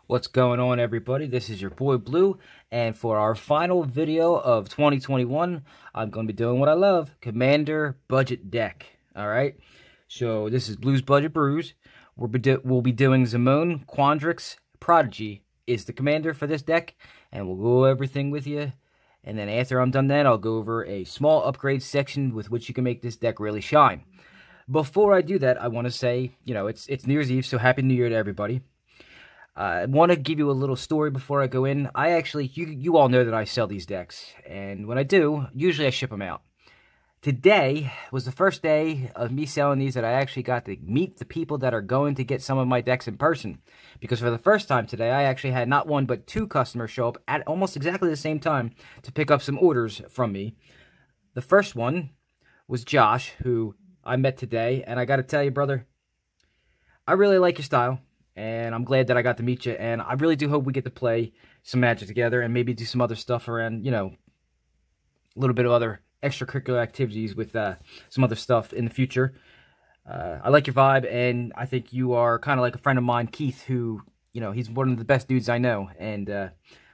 What's going on, everybody? This is your boy Blue, and for our final video of 2021, I'm going to be doing what I love, Commander Budget Deck. Alright, so this is Blue's Budget Brews. We'll be doing Zimone, Quandrix Prodigy is the commander for this deck, and we'll go over everything with you. And then after I'm done that, I'll go over a small upgrade section with which you can make this deck really shine. Before I do that, I want to say, you know, it's New Year's Eve, so Happy New Year to everybody. I want to give you a little story before I go in. I actually, you all know that I sell these decks, and when I do, usually I ship them out. Today was the first day of me selling these that I actually got to meet the people that are going to get some of my decks in person. Because for the first time today, I actually had not one but two customers show up at almost exactly the same time to pick up some orders from me. The first one was Josh, who I met today, and I got to tell you, brother, I really like your style. And I'm glad that I got to meet you, and I really do hope we get to play some Magic together and maybe do some other stuff around, you know, a little bit of other extracurricular activities with some other stuff in the future. I like your vibe, and I think you are kind of like a friend of mine, Keith, who, you know, he's one of the best dudes I know, and I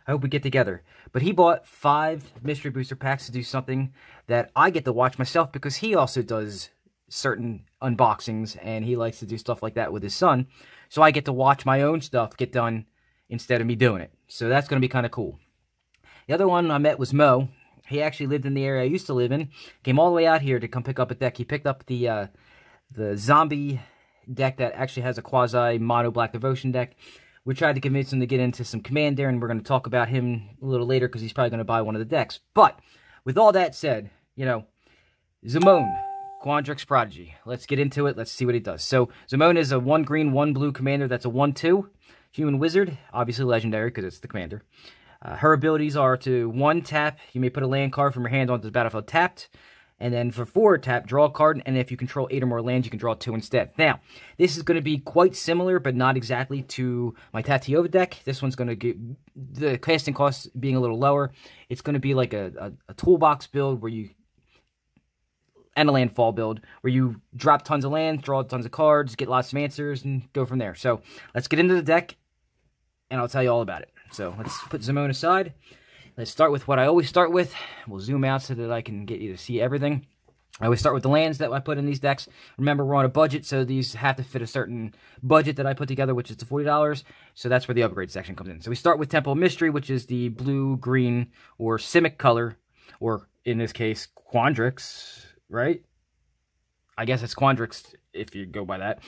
hope we get together. But he bought 5 mystery booster packs to do something that I get to watch myself, because he also does certain unboxings, and he likes to do stuff like that with his son. So I get to watch my own stuff get done instead of me doing it. So that's going to be kind of cool. The other one I met was Mo. He actually lived in the area I used to live in. Came all the way out here to come pick up a deck. He picked up the zombie deck that actually has a quasi-mono Black Devotion deck. We tried to convince him to get into some Commander, and we're going to talk about him a little later because he's probably going to buy one of the decks. But with all that said, you know, Zimone, Quandrix Prodigy. Let's get into it. Let's see what he does. So, Zimone is a 1 green, 1 blue commander. That's a 1/2 human wizard. Obviously legendary because it's the commander. Her abilities are to 1 tap. You may put a land card from your hand onto the battlefield tapped. And then for 4 tap, draw a card. And if you control 8 or more lands, you can draw 2 instead. Now, this is going to be quite similar, but not exactly to my Tatiova deck. This one's going to get the casting cost being a little lower. It's going to be like a toolbox build where you... and a landfall build, where you drop tons of lands, draw tons of cards, get lots of answers, and go from there. So, let's get into the deck, and I'll tell you all about it. So, let's put Zimone aside. Let's start with what I always start with. We'll zoom out so that I can get you to see everything. I always start with the lands that I put in these decks. Remember, we're on a budget, so these have to fit a certain budget that I put together, which is the $40. So that's where the upgrade section comes in. So we start with Temple of Mystery, which is the blue, green, or simic color, or in this case, Quandrix, right? I guess it's Quandrix if you go by that.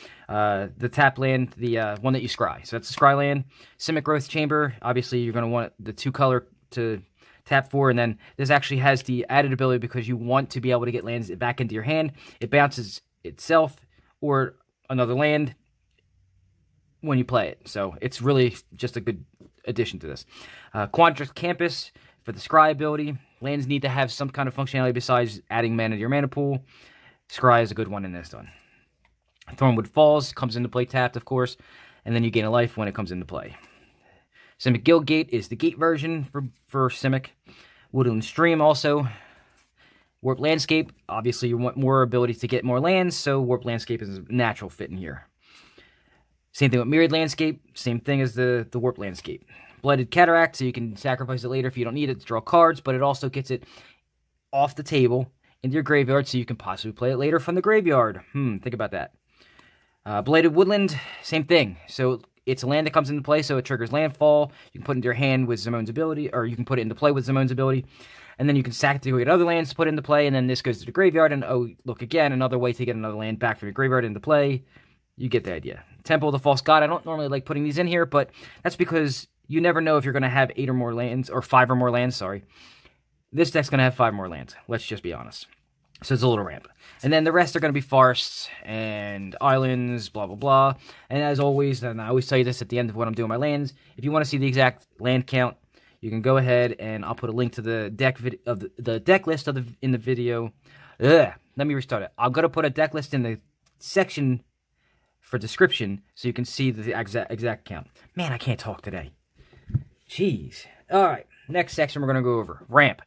The tap land, the one that you scry. So that's the scry land. Simic Growth Chamber. Obviously, you're going to want the 2 color to tap for. And then this actually has the added ability because you want to be able to get lands back into your hand. It bounces itself or another land when you play it. So it's really just a good addition to this. Quandrix Campus for the scry ability. Lands need to have some kind of functionality besides adding mana to your mana pool. Scry is a good one in this one. Thornwood Falls comes into play tapped, of course, and then you gain a life when it comes into play. Simic Guildgate is the gate version for Simic. Woodland Stream also. Warp Landscape, obviously you want more ability to get more lands, so Warp Landscape is a natural fit in here. Same thing with Mirrored Landscape, same thing as the Warp Landscape. Blighted Cataract, so you can sacrifice it later if you don't need it to draw cards, but it also gets it off the table into your graveyard, so you can possibly play it later from the graveyard. Think about that. Blighted Woodland, same thing. So it's a land that comes into play, so it triggers landfall. You can put it into your hand with Zimone's ability, or you can put it into play with Zimone's ability, and then you can sack it to go get other lands to put into play, and then this goes to the graveyard, and oh, look again, another way to get another land back from your graveyard into play. You get the idea. Temple of the False God, I don't normally like putting these in here, but that's because you never know if you're going to have 8 or more lands, or 5 or more lands, sorry. This deck's going to have 5 more lands, let's just be honest. So it's a little ramp. And then the rest are going to be forests and islands, blah, blah, blah. And as always, and I always tell you this at the end of when I'm doing my lands, if you want to see the exact land count, you can go ahead and I'll put a link to the deck the deck list in the video. Let me restart it. I'm going to put a deck list in the section for description so you can see the exact count. Man, I can't talk today. Jeez. All right, next section we're going to go over. Ramp.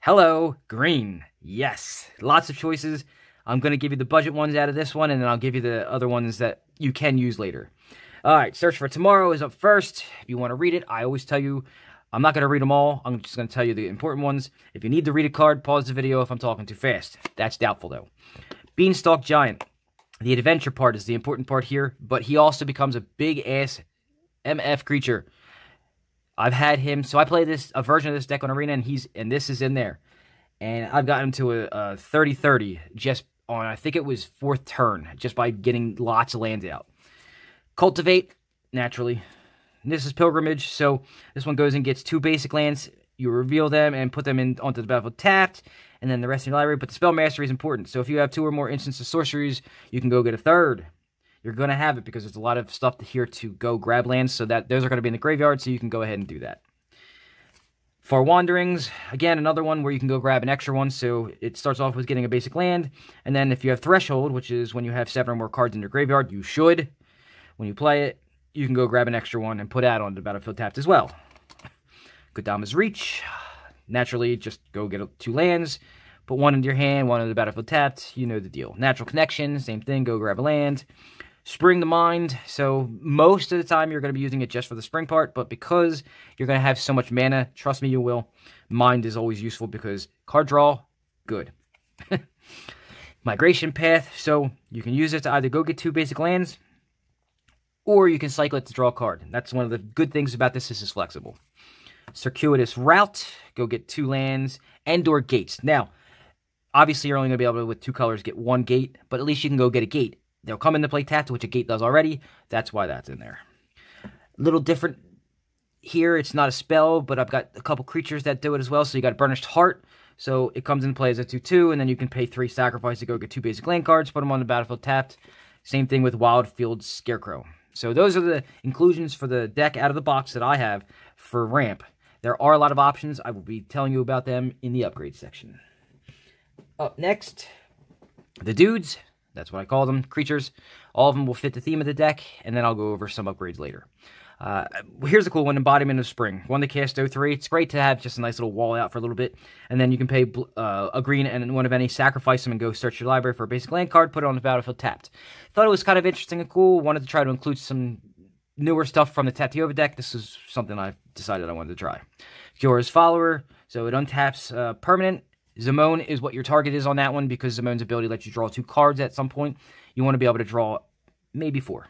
Hello, green. Yes, lots of choices. I'm going to give you the budget ones out of this one, and then I'll give you the other ones that you can use later. All right, Search for Tomorrow is up first. If you want to read it, I always tell you, I'm not going to read them all. I'm just going to tell you the important ones. If you need to read a card, pause the video if I'm talking too fast. That's doubtful, though. Beanstalk Giant. The adventure part is the important part here, but he also becomes a big-ass MF creature. I've had him, so I play a version of this deck on Arena, and this is in there. And I've gotten him to a 30-30 just on, I think it was 4th turn, just by getting lots of lands out. Cultivate, naturally. This is Pilgrimage, so this one goes and gets 2 basic lands. You reveal them and put them onto the battlefield tapped, and then the rest in your library. But the spell mastery is important, so if you have 2 or more instances of sorceries, you can go get a 3rd. You're going to have it because there's a lot of stuff here to go grab lands, so that those are going to be in the graveyard, so you can go ahead and do that. For Wanderings, again, another one where you can go grab an extra one, so it starts off with getting a basic land, and then if you have Threshold, which is when you have 7 or more cards in your graveyard, you should. When you play it, you can go grab an extra one and put that on the battlefield tapped as well. Kodama's Reach, naturally, just go get 2 lands, put 1 into your hand, 1 into the battlefield tapped, you know the deal. Natural Connection, same thing, go grab a land. Spring the Mind, so most of the time you're going to be using it just for the spring part, but because you're going to have so much mana, trust me, you will. Mind is always useful because card draw, good. Migration Path, so you can use it to either go get 2 basic lands, or you can cycle it to draw a card. That's one of the good things about this is flexible. Circuitous Route, go get 2 lands, and/or gates. Now, obviously you're only going to be able to, with 2 colors, get 1 gate, but at least you can go get a gate. They'll come into play tapped, which a gate does already. That's why that's in there. A little different here. It's not a spell, but I've got a couple creatures that do it as well. So you got Burnished Heart. So it comes into play as a 2/2, and then you can pay 3 sacrifice to go get 2 basic land cards, put them on the battlefield tapped. Same thing with Wildfield Scarecrow. So those are the inclusions for the deck out of the box that I have for ramp. There are a lot of options. I will be telling you about them in the upgrade section. Up next, the dudes. That's what I call them, creatures. All of them will fit the theme of the deck, and then I'll go over some upgrades later. Here's a cool one, Embodiment of Spring. 1 to cast 03. It's great to have just a nice little wall out for a little bit, and then you can pay a green and 1 of any, sacrifice them, and go search your library for a basic land card, put it on the battlefield tapped. Thought it was kind of interesting and cool. Wanted to try to include some newer stuff from the Tatiova deck. This is something I decided I wanted to try. Kyora's Follower. So it untaps permanent. Zimone is what your target is on that one, because Zimone's ability lets you draw 2 cards at some point. You want to be able to draw maybe 4.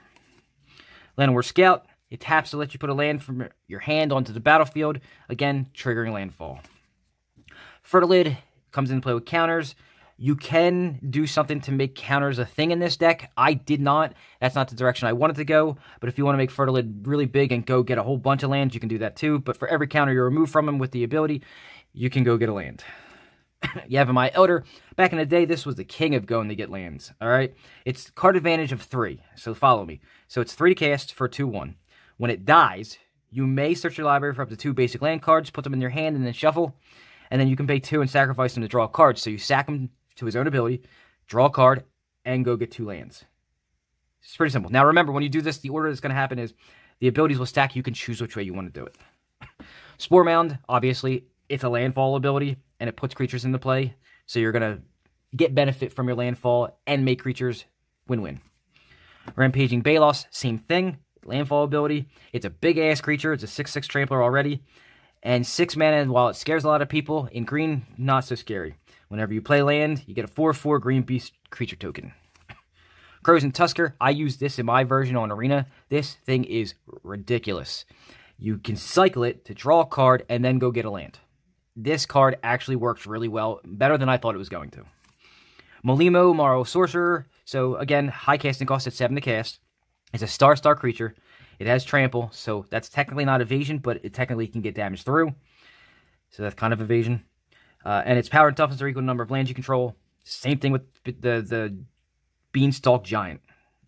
Llanowar Scout. It taps to let you put a land from your hand onto the battlefield. Again, triggering landfall. Fertilid comes into play with counters. You can do something to make counters a thing in this deck. I did not. That's not the direction I wanted to go. But if you want to make Fertilid really big and go get a whole bunch of lands, you can do that too. But for every counter you remove from him with the ability, you can go get a land. Yavimaya Elder. Back in the day, this was the king of going to get lands. Alright? It's card advantage of 3. So follow me. So it's 3 to cast for 2/1. When it dies, you may search your library for up to 2 basic land cards, put them in your hand, and then shuffle. And then you can pay 2 and sacrifice them to draw a card. So you sack him to his own ability, draw a card, and go get 2 lands. It's pretty simple. Now remember, when you do this, the order that's going to happen is the abilities will stack. You can choose which way you want to do it. Spore Mound, obviously, it's a landfall ability, and it puts creatures into play. So you're going to get benefit from your landfall and make creatures win-win. Rampaging Balos, same thing. Landfall ability. It's a big-ass creature. It's a 6/6 trampler already. And 6 mana, and while it scares a lot of people, in green, not so scary. Whenever you play land, you get a 4/4 green beast creature token. Crows and Tusker, I use this in my version on Arena. This thing is ridiculous. You can cycle it to draw a card and then go get a land. This card actually works really well, better than I thought it was going to. Molimo, Morrow Sorcerer. So again, high casting cost at 7 to cast. It's a star creature. It has trample, so that's technically not evasion, but it technically can get damage through. So that's kind of evasion. And its power and toughness are equal to the number of lands you control. Same thing with the Beanstalk Giant.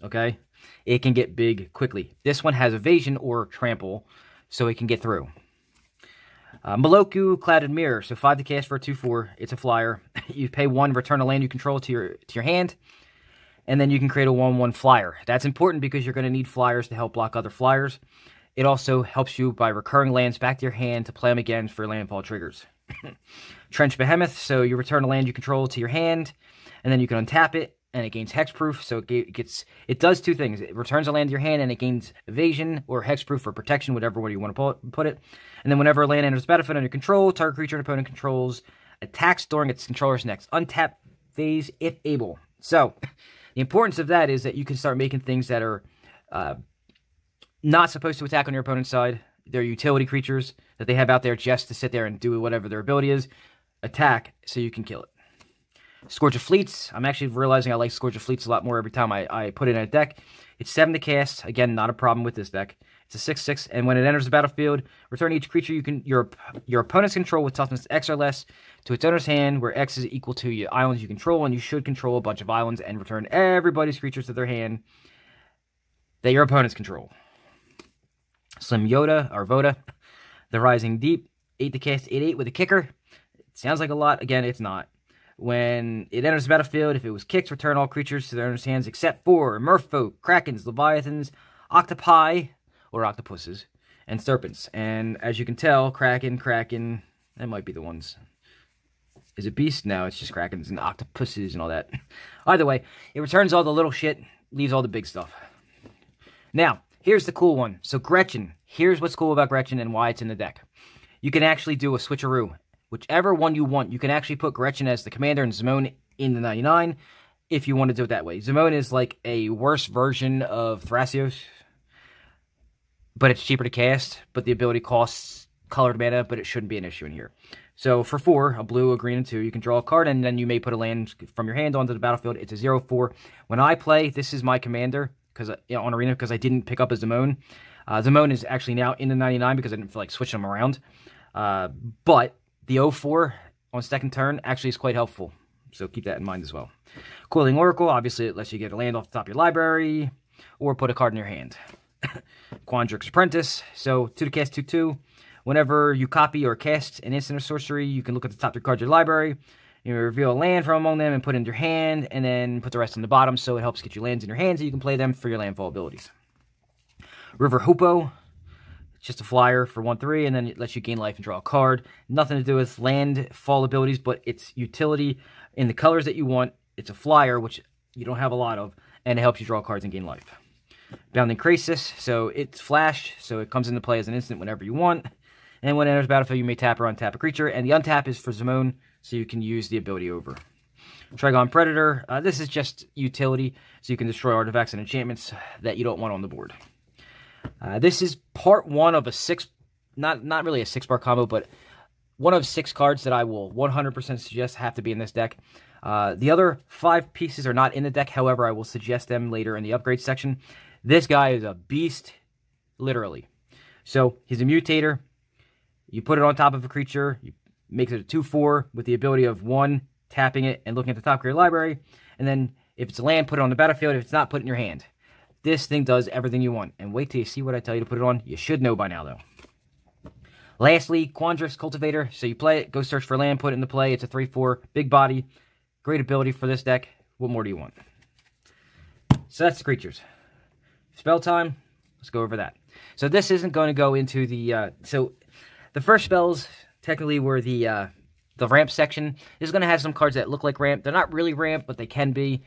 Okay? It can get big quickly. This one has evasion or trample, so it can get through. Maloku, Clouded Mirror. So 5 to cast for a 2/4. It's a flyer. You pay 1, return a land you control to your hand. And then you can create a 1/1 flyer. That's important because you're going to need flyers to help block other flyers. It also helps you by recurring lands back to your hand to play them again for landfall triggers. Trench Behemoth, so you return a land you control to your hand, and then you can untap it, and it gains hexproof, so it does two things. It returns a land to your hand, and it gains evasion, or hexproof, or protection, whatever way you want to put it. And then whenever a land enters the battlefield under control, target creature an opponent controls attacks during its controller's next untap phase, if able. So, the importance of that is that you can start making things that are not supposed to attack on your opponent's side. They're utility creatures that they have out there just to sit there and do whatever their ability is. Attack, so you can kill it. Scourge of Fleets. I'm actually realizing I like Scourge of Fleets a lot more every time I put it in a deck. It's 7 to cast. Again, not a problem with this deck. It's a 6/6, and when it enters the battlefield, return each creature your opponent's control with toughness X or less to its owner's hand, where X is equal to the islands you control, and you should control a bunch of islands and return everybody's creatures to their hand that your opponents control. Slim Yoda, or Voda, the Rising Deep, 8 to cast, 8/8 with a kicker. It sounds like a lot. Again, it's not. When it enters the battlefield, if it was kicked, return all creatures to their owner's hands except for merfolk, krakens, leviathans, octopi, or octopuses, and serpents. And as you can tell, kraken, that might be the ones. Is it beast? No, it's just krakens and octopuses and all that. Either way, it returns all the little shit, leaves all the big stuff. Now, here's the cool one. So Gretchen, here's what's cool about Gretchen and why it's in the deck. You can actually do a switcheroo. Whichever one you want, you can actually put Gretchen as the commander and Zimone in the 99 if you want to do it that way. Zimone is like a worse version of Thrasios, but it's cheaper to cast, but the ability costs colored mana, but it shouldn't be an issue in here. So for 4, a blue, a green, and 2, you can draw a card, and then you may put a land from your hand onto the battlefield. It's a 0/4. When I play, this is my commander on Arena because I didn't pick up a Zimone. Zimone is actually now in the 99 because I didn't feel like switching them around. But the 0/4 on second turn actually is quite helpful, so keep that in mind as well. Coiling Oracle, obviously it lets you get a land off the top of your library, or put a card in your hand. Quandrix Apprentice, so 2 to cast, 2/2. Whenever you copy or cast an instant or sorcery, you can look at the top 3 cards of your library, you reveal a land from among them and put it into your hand, and then put the rest on the bottom, so it helps get your lands in your hand so you can play them for your landfall abilities. River Hoopoe, just a flyer for 1/3, and then it lets you gain life and draw a card. Nothing to do with landfall abilities, but it's utility in the colors that you want. It's a flyer, which you don't have a lot of, and it helps you draw cards and gain life. Bounding Krasis, so it's flash, so it comes into play as an instant whenever you want. And when it enters battlefield, you may tap or untap a creature, and the untap is for Zimone, so you can use the ability over. Trigon Predator, this is just utility, so you can destroy artifacts and enchantments that you don't want on the board. This is part 1 of a 6, not really a 6-part combo, but one of 6 cards that I will 100% suggest have to be in this deck. The other 5 pieces are not in the deck, however, I will suggest them later in the upgrade section. This guy is a beast, literally. So, he's a mutator. You put it on top of a creature, you make it a 2/4 with the ability of 1, tapping it and looking at the top of your library, and then if it's a land, put it on the battlefield. If it's not, put it in your hand. This thing does everything you want. And wait till you see what I tell you to put it on. You should know by now, though. Lastly, Quandrix Cultivator. So you play it, go search for land, put it into play. It's a 3/4, big body, great ability for this deck. What more do you want? So that's the creatures. Spell time. Let's go over that. So this isn't going to go into the... so the first spells technically were the ramp section. This is going to have some cards that look like ramp. They're not really ramp, but they can be.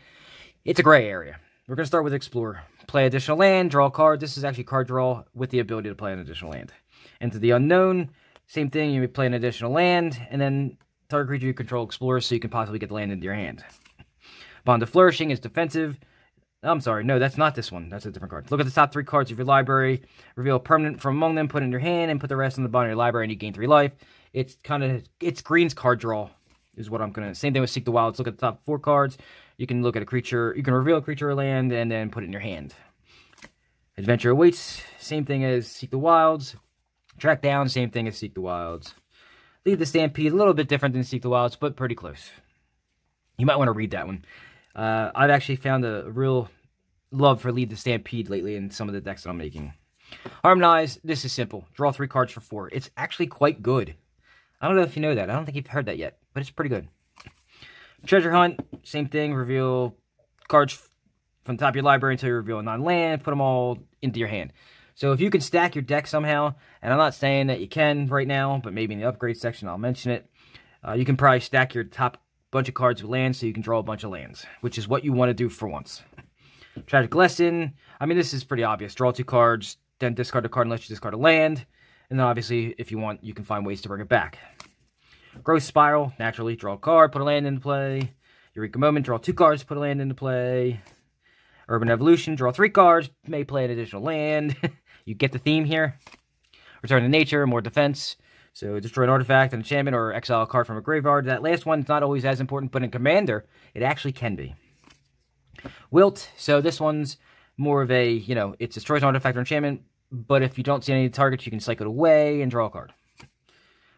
It's a gray area. We're going to start with Explore. Play additional land, draw a card. This is actually card draw with the ability to play an additional land. Into the Unknown, same thing. You may play an additional land, and then target creature you control explores so you can possibly get the land into your hand. Bond of Flourishing is defensive. I'm sorry, no, that's not this one. That's a different card. Look at the top 3 cards of your library. Reveal a permanent from among them, put it in your hand, and put the rest on the bottom of your library, and you gain 3 life. It's green's card draw, is what I'm going to... Same thing with Seek the Wilds. Look at the top 4 cards. You can look at a creature. You can reveal a creature or land, and then put it in your hand. Adventure Awaits. Same thing as Seek the Wilds. Track Down. Same thing as Seek the Wilds. Lead the Stampede. A little bit different than Seek the Wilds, but pretty close. You might want to read that one. I've actually found a real love for Lead the Stampede lately in some of the decks that I'm making. Harmonize, this is simple. Draw 3 cards for 4. It's actually quite good. I don't know if you know that. I don't think you've heard that yet, but it's pretty good. Treasure Hunt, same thing. Reveal cards from the top of your library until you reveal a non-land. Put them all into your hand. So if you can stack your deck somehow, and I'm not saying that you can right now, but maybe in the upgrade section I'll mention it, you can probably stack your top bunch of cards with lands so you can draw a bunch of lands, which is what you want to do for once. Tragic Lesson, I mean, this is pretty obvious. Draw 2 cards, then discard a card unless you discard a land, and then obviously, if you want, you can find ways to bring it back. Growth Spiral, naturally, draw a card, put a land into play. Eureka Moment, draw 2 cards, put a land into play. Urban Evolution, draw 3 cards, may play an additional land. You get the theme here. Return to Nature, more defense. So destroy an artifact, an enchantment, or exile a card from a graveyard. That last one is not always as important, but in Commander, it actually can be. Wilt, so this one's more of a, it destroys an artifact or enchantment, but if you don't see any targets, you can cycle it away and draw a card.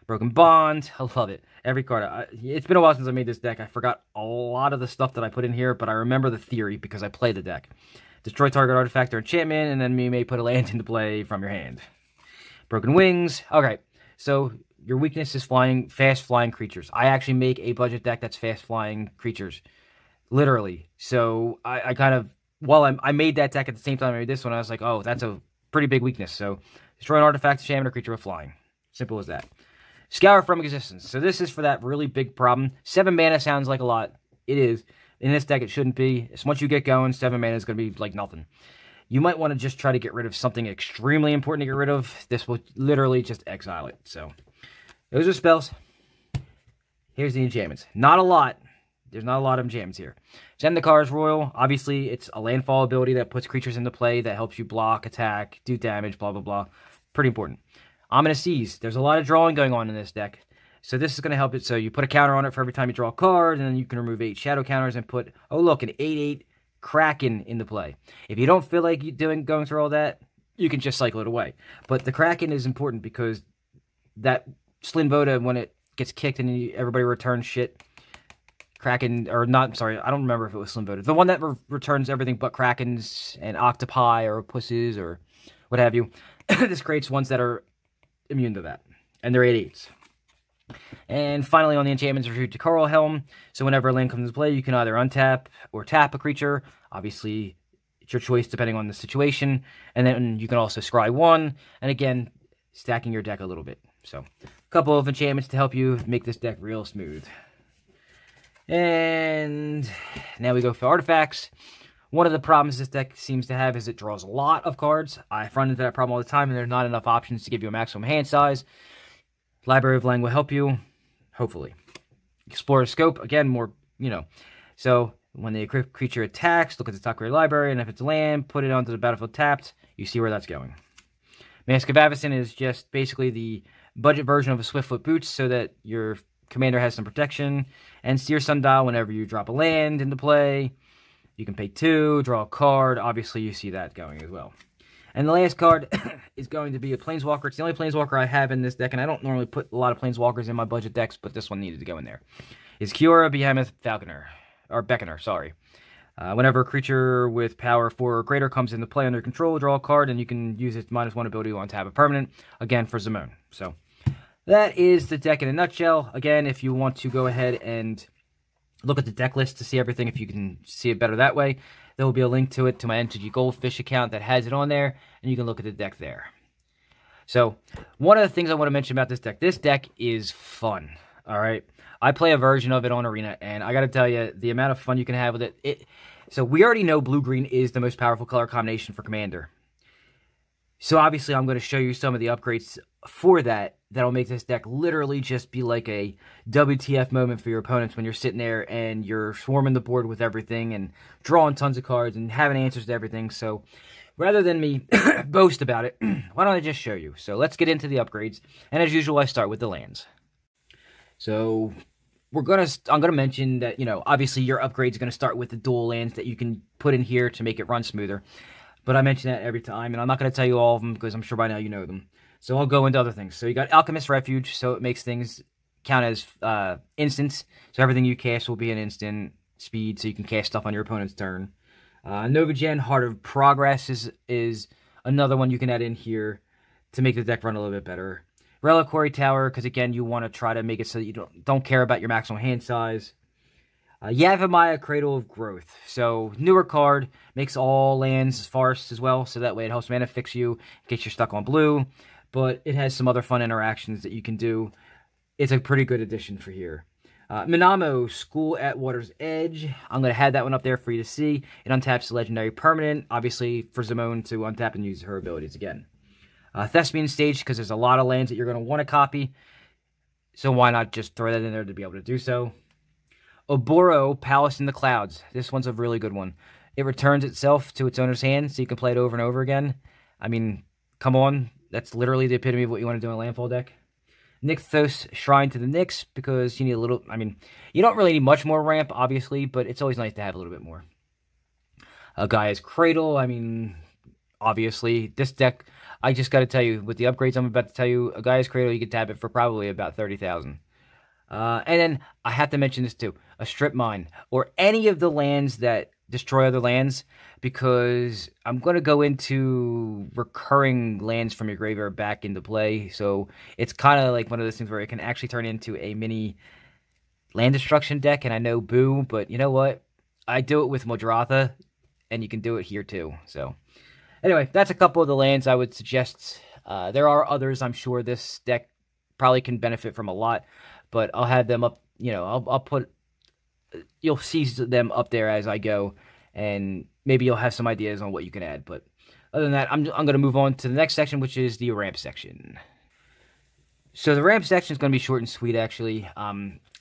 Broken Bond, I love it. Every card. It's been a while since I made this deck. I forgot a lot of the stuff that I put in here, but I remember the theory because I play the deck. Destroy target artifact or enchantment, and then you may put a land into play from your hand. Broken Wings. Okay, so your weakness is fast flying creatures. I actually make a budget deck that's fast flying creatures. Literally. So I kind of, while I made that deck at the same time I made this one, I was like, oh, that's a pretty big weakness. So destroy an artifact, enchantment, or creature with flying. Simple as that. Scour from Existence. So this is for that really big problem. 7 mana sounds like a lot. It is. In this deck, it shouldn't be. So once you get going, 7 mana is going to be like nothing. You might want to just try to get rid of something extremely important to get rid of. This will literally just exile it. So those are spells. Here's the enchantments. Not a lot. There's not a lot of enchantments here. Zendikar is Royal. Obviously, it's a landfall ability that puts creatures into play that helps you block, attack, do damage, blah, blah, blah. Pretty important. Ominous. There's a lot of drawing going on in this deck. So this is going to help it. So you put a counter on it for every time you draw a card, and then you can remove 8 shadow counters and put, oh look, an 8/8 Kraken into play. If you don't feel like going through all that, you can just cycle it away. But the Kraken is important because that Slin Voda, when it gets kicked and everybody returns shit, Kraken, or not, sorry, I don't remember if it was Slin Voda. The one that returns everything but Krakens and Octopi or Pusses or what have you. This creates ones that are immune to that. And they're 8/8s. And finally, on the enchantments, retreat to Coral Helm. So whenever a land comes into play, you can either untap or tap a creature. Obviously, it's your choice depending on the situation. And then you can also scry 1. And again, stacking your deck a little bit. So a couple of enchantments to help you make this deck real smooth. And now we go for artifacts. One of the problems this deck seems to have is it draws a lot of cards. I run into that problem all the time, and there's not enough options to give you a maximum hand size. Library of Lang will help you, hopefully. Explore Scope, again, more, So when the creature attacks, look at the top grade library, and if it's land, put it onto the battlefield tapped. You see where that's going. Mask of Avacyn is just basically the budget version of a Swiftfoot Boots so that your commander has some protection. And Seer Sundial, whenever you drop a land into play, you can pay 2, draw a card. Obviously, you see that going as well. And the last card is going to be a Planeswalker. It's the only Planeswalker I have in this deck, and I don't normally put a lot of Planeswalkers in my budget decks, but this one needed to go in there. Is Kiora Behemoth Falconer, or Beckoner, sorry. Whenever a creature with power 4 or greater comes into play under control, draw a card, and you can use its -1 ability to untap a permanent, again, for Zimone. So that is the deck in a nutshell. Again, if you want to go ahead and look at the deck list to see everything, if you can see it better that way, there will be a link to it to my MTG Goldfish account that has it on there, and you can look at the deck there. So, one of the things I want to mention about this deck is fun, alright? I play a version of it on Arena, and I gotta tell you, the amount of fun you can have with it, so we already know blue-green is the most powerful color combination for Commander. So obviously I'm going to show you some of the upgrades for that'll make this deck literally just be like a WTF moment for your opponents when you're sitting there and you're swarming the board with everything and drawing tons of cards and having answers to everything. So rather than me boast about it, why don't I just show you? So let's get into the upgrades. And as usual, I start with the lands. So I'm gonna mention that, obviously your upgrades are gonna start with the dual lands that you can put in here to make it run smoother. But I mention that every time, and I'm not going to tell you all of them because I'm sure by now you know them. So I'll go into other things. So you got Alchemist Refuge, so it makes things count as instants. So everything you cast will be an instant speed, so you can cast stuff on your opponent's turn. Novagen Heart of Progress is another one you can add in here to make the deck run a little bit better. Reliquary Tower, because again, you want to try to make it so that you don't care about your maximum hand size. Yavimaya, Cradle of Growth. So, newer card, makes all lands forests as well, so that way it helps mana fix you in case you're stuck on blue. But it has some other fun interactions that you can do. It's a pretty good addition for here. Minamo, School at Water's Edge. I'm going to have that one up there for you to see. It untaps the legendary permanent, obviously for Zimone to untap and use her abilities again. Thespian Stage, because there's a lot of lands that you're going to want to copy. So why not just throw that in there to be able to do so? Oboro, Palace in the Clouds. This one's a really good one. It returns itself to its owner's hand, so you can play it over and over again. I mean, come on. That's literally the epitome of what you want to do in a landfall deck. Nykthos, Shrine to the Nyx, because you need a little... I mean, you don't really need much more ramp, obviously, but it's always nice to have a little bit more. Gaia's Cradle, I mean, obviously. This deck, I just got to tell you, with the upgrades I'm about to tell you, a Gaia's Cradle, you can tap it for probably about 30,000. And then, I have to mention this too, a Strip Mine, or any of the lands that destroy other lands, because I'm going to go into recurring lands from your graveyard back into play, so it's kind of like one of those things where it can actually turn into a mini land destruction deck, and I know, boo, but you know what? I do it with Modratha, and you can do it here too, so... Anyway, that's a couple of the lands I would suggest. There are others I'm sure this deck probably can benefit from a lot, but I'll have them up, you know, I'll put, you'll see them up there as I go, and maybe you'll have some ideas on what you can add, but other than that, I'm going to move on to the next section, which is the ramp section. So the ramp section is going to be short and sweet, actually.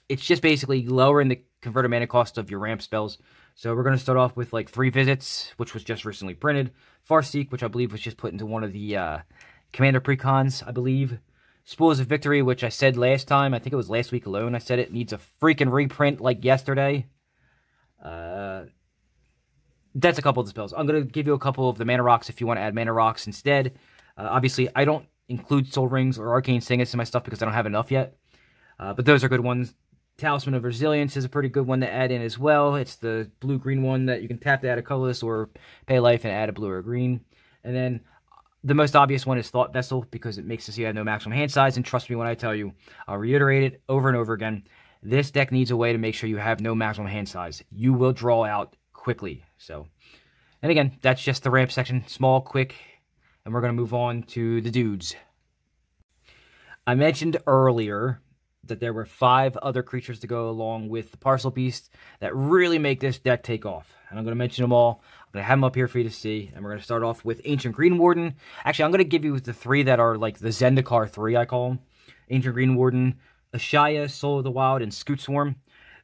It's just basically lowering the converted mana cost of your ramp spells. So we're going to start off with like 3 Visits, which was just recently printed. Farseek, which I believe was just put into one of the Commander Precons, I believe. Spoils of Victory, which I said last time, I think it was last week alone I said it, needs a freaking reprint like yesterday. That's a couple of the spells. I'm going to give you a couple of the Mana Rocks if you want to add Mana Rocks instead. Obviously, I don't include Soul Rings or Arcane Singus in my stuff because I don't have enough yet. But those are good ones. Talisman of Resilience is a pretty good one to add in as well. It's the blue-green one that you can tap to add a colorless or pay life and add a blue or a green. And then the most obvious one is Thought Vessel, because it makes it so you have no maximum hand size, and trust me when I tell you, I'll reiterate it over and over again, this deck needs a way to make sure you have no maximum hand size. You will draw out quickly. So, and again, that's just the ramp section, small, quick, and we're going to move on to the dudes. I mentioned earlier that there were 5 other creatures to go along with the Parcel Beast that really make this deck take off. And I'm going to mention them all. I'm going to have them up here for you to see. And we're going to start off with Ancient Green Warden. Actually, I'm going to give you the 3 that are like the Zendikar 3, I call them. Ancient Green Warden, Ashaya, Soul of the Wild, and Scoot Swarm.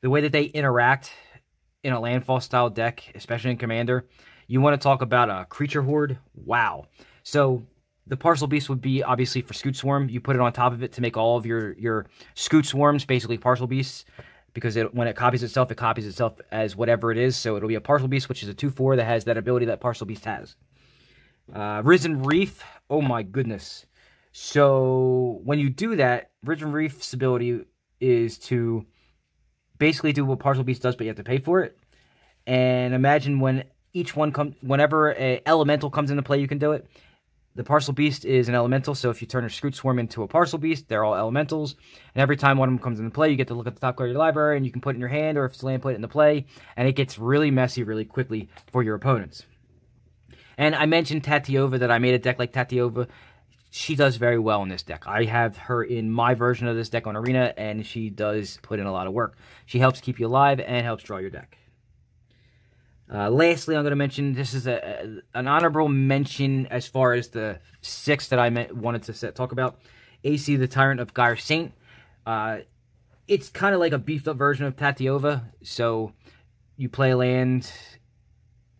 The way that they interact in a landfall-style deck, especially in Commander, you want to talk about a creature horde? Wow. So the Parcel Beast would be, obviously, for Scoot Swarm. You put it on top of it to make all of your Scoot Swarms basically Parcel Beasts, because when it copies itself as whatever it is. So it'll be a Parcel Beast, which is a 2/4 that has that ability that Parcel Beast has. Risen Reef, oh my goodness. So when you do that, Risen Reef's ability is to basically do what Parcel Beast does, but you have to pay for it. And imagine when whenever an elemental comes into play, you can do it. The Parcel Beast is an elemental, so if you turn a Scoot Swarm into a Parcel Beast, they're all elementals. And every time one of them comes into play, you get to look at the top card of your library, and you can put it in your hand, or if it's land, put it into play. And it gets really messy really quickly for your opponents. And I mentioned Tatiova, that I made a deck like Tatiova. She does very well in this deck. I have her in my version of this deck on Arena, and she does put in a lot of work. She helps keep you alive and helps draw your deck. Lastly, I'm going to mention, this is an honorable mention as far as the 6 that I wanted to talk about. AC, the Tyrant of Gyre Saint. It's kind of like a beefed up version of Tatiova. So, you play a land,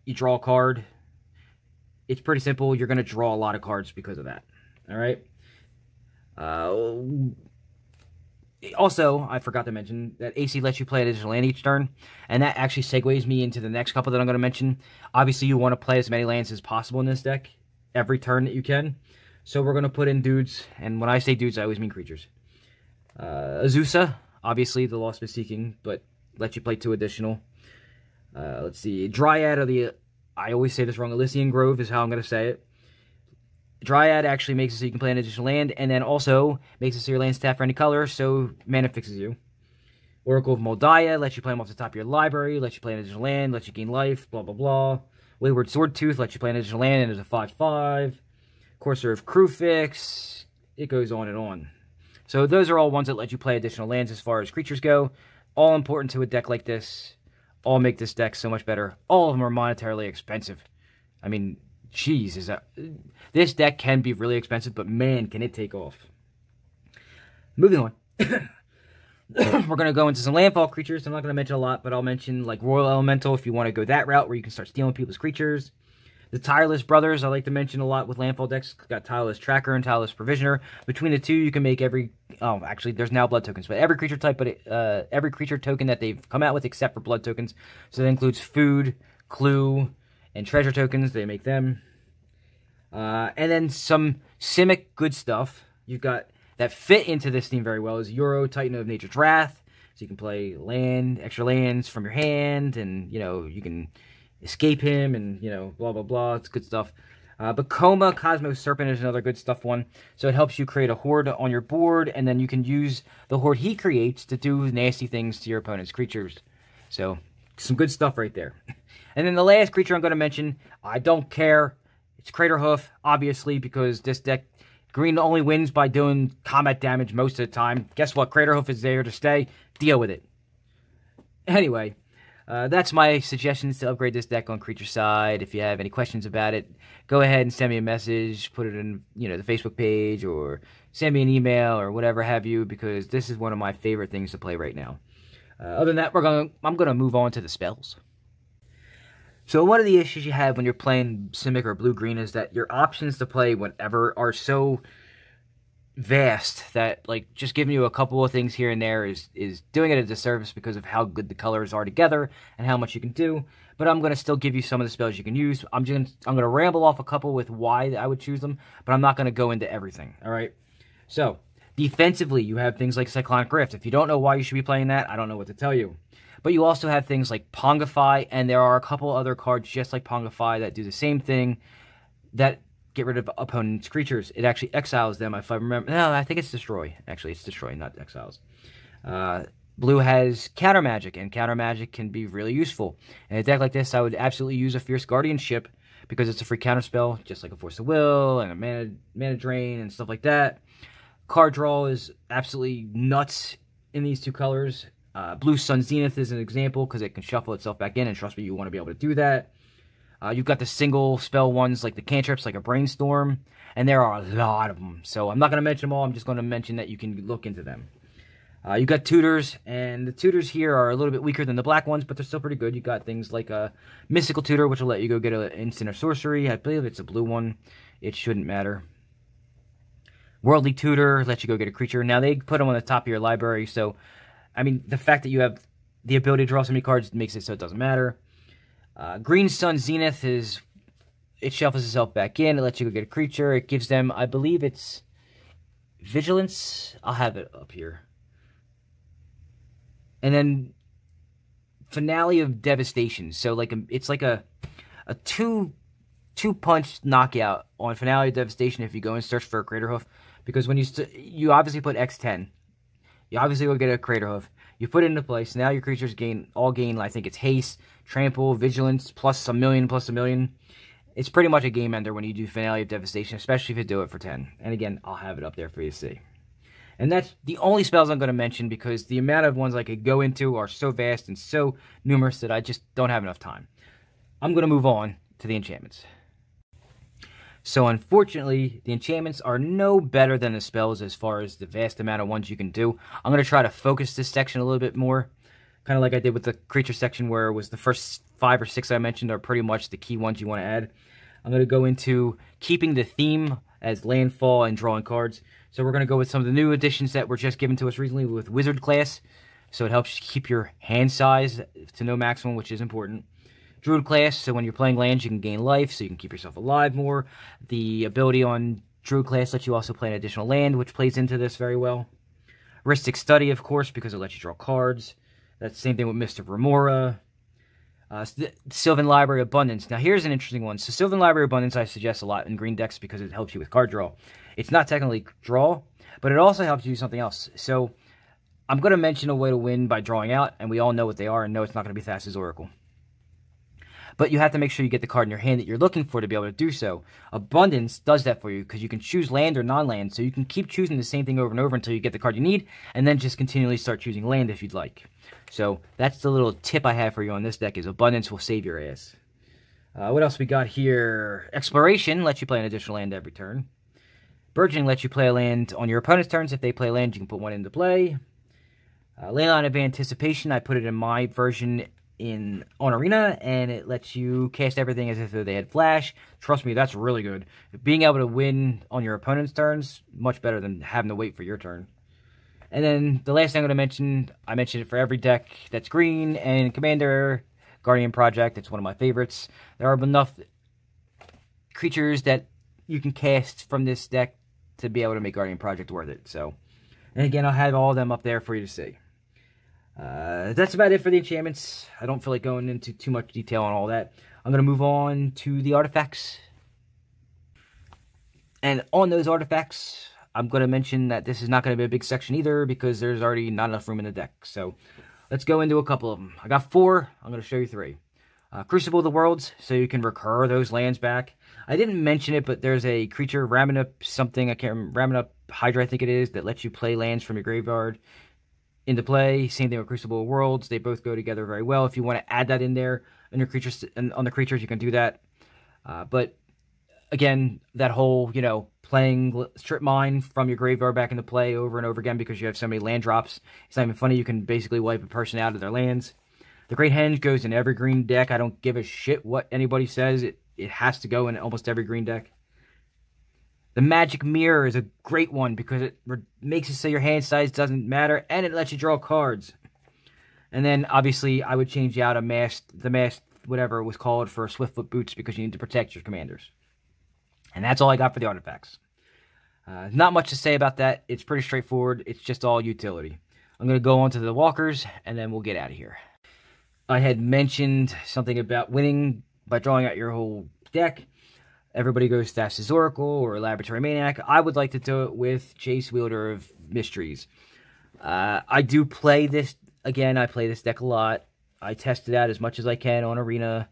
you draw a card. It's pretty simple. You're going to draw a lot of cards because of that. Alright? Also, I forgot to mention that AC lets you play an additional land each turn, and that actually segues me into the next couple that I'm going to mention. Obviously, you want to play as many lands as possible in this deck, every turn that you can. So we're going to put in dudes, and when I say dudes, I always mean creatures. Azusa, obviously, the Lost Beseeking, but lets you play 2 additional. Let's see, Dryad, or the, I always say this wrong, Elysian Grove is how I'm going to say it. Dryad actually makes it so you can play an additional land, and then also makes it so your lands tap for any color, so mana fixes you. Oracle of Moldiah lets you play them off the top of your library, lets you play an additional land, lets you gain life, blah, blah, blah. Wayward Swordtooth lets you play an additional land and is a 5/5. Courser of Crewfix. It goes on and on. So those are all ones that let you play additional lands as far as creatures go. All important to a deck like this. All make this deck so much better. All of them are monetarily expensive. I mean, jeez, this deck can be really expensive, but man, can it take off. Moving on. We're going to go into some landfall creatures. I'm not going to mention a lot, but I'll mention like Royal Elemental if you want to go that route where you can start stealing people's creatures. The Tireless Brothers, I like to mention a lot with landfall decks. Got Tireless Tracker and Tireless Provisioner. Between the two, you can make every... Oh, actually, there's now blood tokens, but every creature type, but every creature token that they've come out with except for blood tokens. So that includes food, clue, and treasure tokens. They make them. And then some simic good stuff. You've got... that fit into this theme very well is Euro, Titan of Nature's Wrath. So you can play land, extra lands from your hand, and, you know, you can escape him, and, you know, blah, blah, blah. It's good stuff. But Coma, Cosmos Serpent is another good stuff one. So it helps you create a horde on your board, and then you can use the horde he creates to do nasty things to your opponent's creatures. So, some good stuff right there. And then the last creature I'm going to mention, I don't care. It's Craterhoof, obviously, because this deck... Green only wins by doing combat damage most of the time. Guess what? Craterhoof is there to stay. Deal with it. Anyway, that's my suggestions to upgrade this deck on creature side. If you have any questions about it, go ahead and send me a message. Put it in, you know, the Facebook page, or send me an email or whatever have you, because this is one of my favorite things to play right now. Other than that, I'm gonna move on to the spells. So one of the issues you have when you're playing Simic or Blue-Green is that your options to play whatever are so vast that, like, just giving you a couple of things here and there is doing it a disservice because of how good the colors are together and how much you can do. But I'm going to still give you some of the spells you can use. I'm going to ramble off a couple with why I would choose them, but I'm not going to go into everything, all right? So, defensively, you have things like Cyclonic Rift. If you don't know why you should be playing that, I don't know what to tell you. But you also have things like Pongify, and there are a couple other cards just like Pongify that do the same thing, that get rid of opponent's creatures. It actually exiles them, if I remember. No, I think it's Destroy. Actually, it's Destroy, not exiles. Blue has Counter Magic, and Counter Magic can be really useful. In a deck like this, I would absolutely use a Fierce Guardianship, because it's a free counter spell, just like a Force of Will, and a mana Drain, and stuff like that. Card draw is absolutely nuts in these two colors. Blue Sun Zenith is an example because it can shuffle itself back in, and trust me, you want to be able to do that. You've got the single spell ones like the cantrips, like a Brainstorm, and there are a lot of them. So I'm not going to mention them all. I'm just going to mention that you can look into them. You've got tutors, and the tutors here are a little bit weaker than the black ones, but they're still pretty good. You've got things like a Mystical Tutor, which will let you go get an instant or sorcery. I believe it's a blue one. It shouldn't matter. Worldly Tutor lets you go get a creature. Now, they put them on the top of your library, so... I mean, the fact that you have the ability to draw so many cards makes it so it doesn't matter. Green Sun Zenith is... It shuffles itself back in. It lets you go get a creature. It gives them, I believe it's... Vigilance? I'll have it up here. And then... Finale of Devastation. So, like, it's like a two-punch knockout on Finale of Devastation if you go and search for a Craterhoof. Because when you obviously put X10... You obviously go get a Craterhoof. You put it into place. Now your creatures gain, I think it's Haste, Trample, Vigilance, plus a million. It's pretty much a game ender when you do Finale of Devastation, especially if you do it for 10. And again, I'll have it up there for you to see. And that's the only spells I'm going to mention because the amount of ones I could go into are so vast and so numerous that I just don't have enough time. I'm going to move on to the enchantments. So unfortunately, the enchantments are no better than the spells as far as the vast amount of ones you can do. I'm going to try to focus this section a little bit more, kind of like I did with the creature section where it was the first 5 or 6 I mentioned are pretty much the key ones you want to add. I'm going to go into keeping the theme as landfall and drawing cards. So we're going to go with some of the new additions that were just given to us recently with Wizard class. So it helps keep your hand size to no maximum, which is important. Druid class, so when you're playing lands, you can gain life, so you can keep yourself alive more. The ability on Druid class lets you also play an additional land, which plays into this very well. Rhystic Study, of course, because it lets you draw cards. That's the same thing with Mist of Remora. Sylvan Library Abundance. Now, here's an interesting one. So Sylvan Library Abundance I suggest a lot in green decks because it helps you with card draw. It's not technically draw, but it also helps you do something else. So I'm going to mention a way to win by drawing out, and we all know what they are and know it's not going to be Thassa's Oracle. But you have to make sure you get the card in your hand that you're looking for to be able to do so. Abundance does that for you because you can choose land or non-land, so you can keep choosing the same thing over and over until you get the card you need, and then just continually start choosing land if you'd like. So that's the little tip I have for you on this deck, is Abundance will save your ass. What else we got here? Exploration lets you play an additional land every turn. Burgeoning lets you play a land on your opponent's turns. If they play a land, you can put one into play. Leyline of Anticipation, I put it in my version on Arena, and it lets you cast everything as if they had flash. Trust me, that's really good. Being able to win on your opponent's turns, much better than having to wait for your turn. And then the last thing I'm going to mention, I mentioned it for every deck that's green, and Commander, Guardian Project, it's one of my favorites. There are enough creatures that you can cast from this deck to be able to make Guardian Project worth it. So, and again, I'll have all of them up there for you to see. That's about it for the enchantments. I don't feel like going into too much detail on all that. I'm going to move on to the artifacts. And on those artifacts, I'm going to mention that this is not going to be a big section either because there's already not enough room in the deck. So let's go into a couple of them. I got 4. I'm going to show you 3. Crucible of the Worlds, so you can recur those lands back. I didn't mention it, but there's a creature, Ramina something, I can't remember, Ramina Hydra I think it is, that lets you play lands from your graveyard into play. Same thing with Crucible of Worlds. They both go together very well. If you want to add that in there on your creatures, on the creatures, you can do that. But again, that whole, playing Strip Mine from your graveyard back into play over and over again because you have so many land drops. It's not even funny. You can basically wipe a person out of their lands. The Great Henge goes in every green deck. I don't give a shit what anybody says. It has to go in almost every green deck. The Magic Mirror is a great one because it makes it so your hand size doesn't matter, and it lets you draw cards. And then, obviously, I would change out the masked, whatever it was called, for Swiftfoot Boots because you need to protect your commanders. And that's all I got for the artifacts. Not much to say about that. It's pretty straightforward. It's just all utility. I'm going to go on to the walkers, and then we'll get out of here. I had mentioned something about winning by drawing out your whole deck. Everybody goes Thassa's Oracle or Laboratory Maniac. I would like to do it with Jace, Wielder of Mysteries. I do play this, again, I play this deck a lot. I test it out as much as I can on Arena.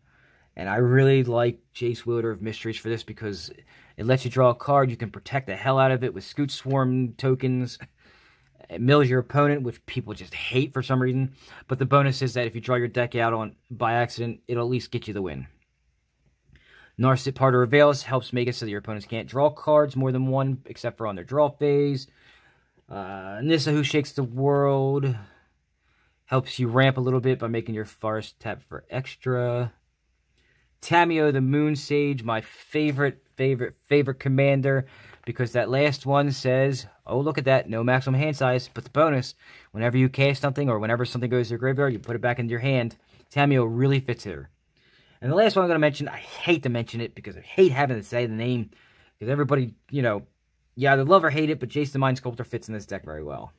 And I really like Jace, Wielder of Mysteries for this because it lets you draw a card. You can protect the hell out of it with Scoot Swarm tokens. It mills your opponent, which people just hate for some reason. But the bonus is that if you draw your deck out by accident, it'll at least get you the win. Narset Parter of Veils helps make it so that your opponents can't draw cards more than one, except for on their draw phase. Nissa, Who Shakes the World, helps you ramp a little bit by making your forest tap for extra. Tamiyo, the Moon Sage, my favorite commander, because that last one says, oh, look at that, no maximum hand size, but the bonus, whenever you cast something or whenever something goes to your graveyard, you put it back into your hand. Tamiyo really fits here. And the last one I'm going to mention, I hate to mention it because I hate having to say the name, because everybody, yeah, they love or hate it, but Jace the Mind Sculptor fits in this deck very well.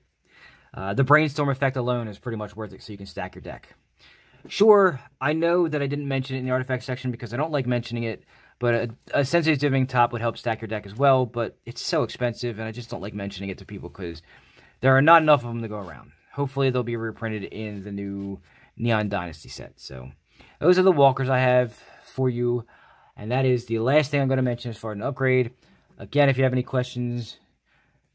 The Brainstorm effect alone is pretty much worth it, so you can stack your deck. Sure, I know that I didn't mention it in the artifact section because I don't like mentioning it, but a Sensitive Dimming Top would help stack your deck as well, but it's so expensive, and I just don't like mentioning it to people because there are not enough of them to go around. Hopefully, they'll be reprinted in the new Neon Dynasty set. So, those are the walkers I have for you, and that is the last thing I'm going to mention as far as an upgrade. Again, if you have any questions,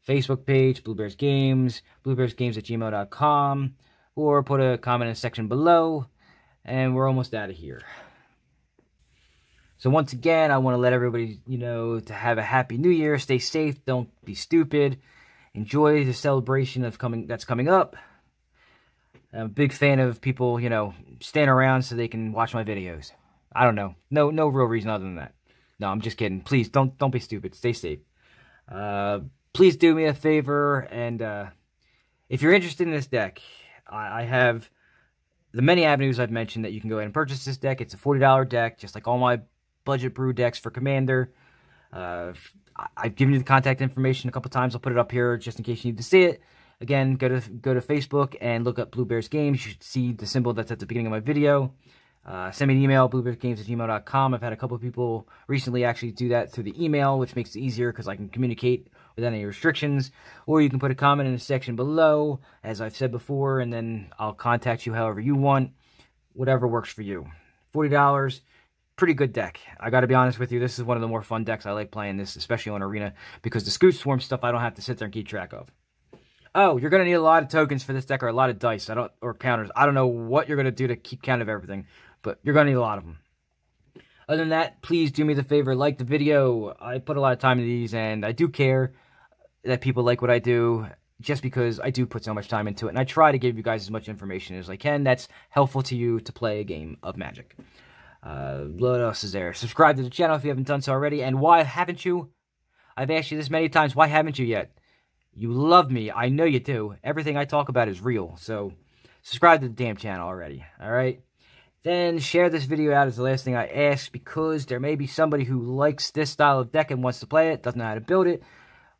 Facebook page, Bluebears Games, bluebearsgames@gmail.com, or put a comment in the section below, and we're almost out of here. So once again, I want to let everybody, to have a happy new year. Stay safe. Don't be stupid. Enjoy the celebration that's coming up. I'm a big fan of people, staying around so they can watch my videos. I don't know. No real reason other than that. No, I'm just kidding. Please, don't be stupid. Stay safe. Please do me a favor, and if you're interested in this deck, I have the many avenues I've mentioned that you can go ahead and purchase this deck. It's a $40 deck, just like all my budget brew decks for Commander. I've given you the contact information a couple times. I'll put it up here just in case you need to see it. Again, go to Facebook and look up Bluebears Games. You should see the symbol that's at the beginning of my video. Send me an email, bluebearsgames@gmail.com. I've had a couple of people recently actually do that through the email, which makes it easier because I can communicate with any restrictions, or you can put a comment in the section below, as I've said before, and then I'll contact you however you want, whatever works for you. $40, pretty good deck. I gotta be honest with you, this is one of the more fun decks. I like playing this, especially on Arena, because the Scoot Swarm stuff I don't have to sit there and keep track of. Oh, you're gonna need a lot of tokens for this deck, or a lot of dice, or counters. I don't know what you're gonna do to keep count of everything, but you're gonna need a lot of them. Other than that, please do me the favor, like the video. I put a lot of time into these, and I do care that people like what I do, just because I do put so much time into it, and I try to give you guys as much information as I can that's helpful to you to play a game of Magic. What else is there? Subscribe to the channel if you haven't done so already, and why haven't you? I've asked you this many times, why haven't you yet? You love me, I know you do. Everything I talk about is real, so subscribe to the damn channel already, alright? Then share this video out as the last thing I ask, because there may be somebody who likes this style of deck and wants to play it, doesn't know how to build it,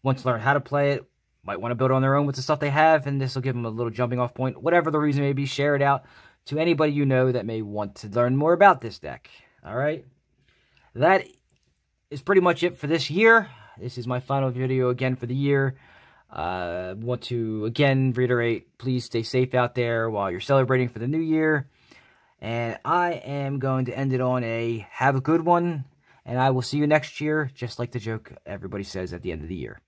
wants to learn how to play it, might want to build it on their own with the stuff they have, and this will give them a little jumping off point. Whatever the reason may be, share it out to anybody you know that may want to learn more about this deck. Alright? That is pretty much it for this year. This is my final video again for the year. Want to again reiterate, please stay safe out there while you're celebrating for the new year. And I am going to end it on a have a good one, and I will see you next year, just like the joke everybody says at the end of the year.